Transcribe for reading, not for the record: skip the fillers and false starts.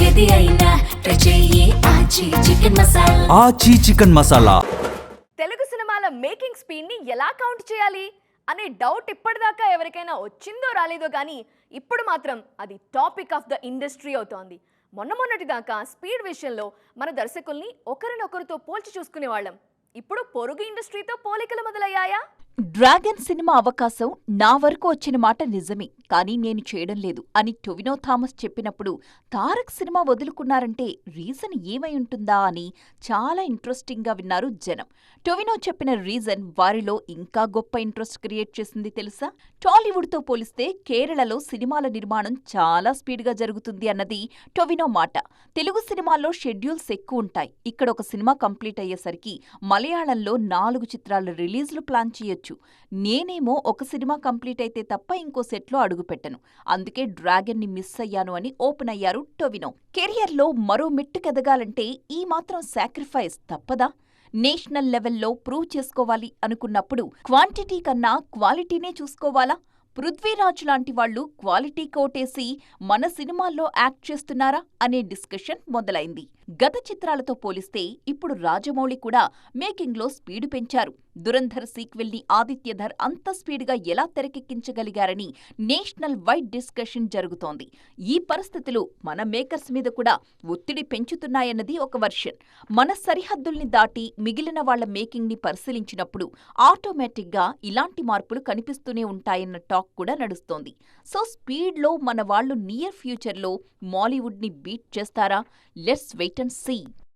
ఏది అయినా ట్రై చెయ్యి ఆచి చికెన్ మసాలా. ఆచి చికెన్ మసాలా. తెలుగు సినిమాల మేకింగ్ స్పీడ్ని ఎలా కౌంట్ చేయాలి అనే డౌట్ ఇప్పటిదాకా ఎవరికైనా వచ్చిందో రాలేదో కానీ ఇప్పుడు మాత్రం అది టాపిక్ ఆఫ్ ద ఇండస్ట్రీ అవుతోంది. మొన్నటి దాకా స్పీడ్ విషయంలో మన దర్శకుల్ని ఒకరినొకరితో పోల్చి చూసుకునేవాళ్ళం. ఇప్పుడు పొరుగు ఇండస్ట్రీతో పోలికలు మొదలయ్యాయా? డ్రాగన్ సినిమా అవకాశం నా వరకు వచ్చిన మాట నిజమే, కానీ నేను చేయడం లేదు అని టొవినో థామస్ చెప్పినప్పుడు తారక్ సినిమా వదులుకున్నారంటే రీజన్ ఏమై ఉంటుందా అని చాలా ఇంట్రెస్టింగ్గా విన్నారు జనం. టొవినో చెప్పిన రీజన్ వారిలో ఇంకా గొప్ప ఇంట్రెస్ట్ క్రియేట్ చేసింది తెలుసా? టాలీవుడ్తో పోలిస్తే కేరళలో సినిమాల నిర్మాణం చాలా స్పీడ్గా జరుగుతుంది అన్నది టొవినో మాట. తెలుగు సినిమాల్లో షెడ్యూల్స్ ఎక్కువ ఉంటాయి. ఇక్కడ ఒక సినిమా కంప్లీట్ అయ్యేసరికి మలయాళంలో 4 చిత్రాల రిలీజ్లు ప్లాన్ చేయొచ్చు. నేనేమో ఒక సినిమా కంప్లీట్ అయితే తప్ప ఇంకో సెట్లో అడుగుపెట్టను. అందుకే డ్రాగన్ ని మిస్ అయ్యాను అని ఓపెన్ అయ్యారు టొవినో. కెరియర్లో మరో మెట్టుకెదగాలంటే ఈ మాత్రం సాక్రిఫైస్ తప్పదా? నేషనల్ లెవెల్లో ప్రూవ్ చేసుకోవాలి అనుకున్నప్పుడు క్వాంటిటీ కన్నా క్వాలిటీనే చూసుకోవాలా? పృథ్వీరాజ్ లాంటి వాళ్లు క్వాలిటీ కోటేసి మన సినిమాల్లో యాక్ట్ చేస్తున్నారా అనే డిస్కషన్ మొదలైంది. గత చిత్రాలతో పోలిస్తే ఇప్పుడు రాజమౌళి కూడా మేకింగ్లో స్పీడు పెంచారు. దురంధర్ సీక్వెల్ని ఆదిత్యధర్ అంత స్పీడ్గా ఎలా తెరకెక్కించగలిగారని నేషనల్ వైడ్ డిస్కషన్ జరుగుతోంది. ఈ పరిస్థితులు మన మేకర్స్ మీద కూడా ఒత్తిడి పెంచుతున్నాయన్నది ఒక వర్షన్. మన సరిహద్దుల్ని దాటి మిగిలిన వాళ్ల మేకింగ్ని పరిశీలించినప్పుడు ఆటోమేటిక్గా ఇలాంటి మార్పులు కనిపిస్తూనే ఉంటాయన్న టాక్ కూడా నడుస్తోంది. సో స్పీడ్లో మన వాళ్లు నియర్ ఫ్యూచర్లో మాలీవుడ్ని బీట్ చేస్తారా? Let's wait and see.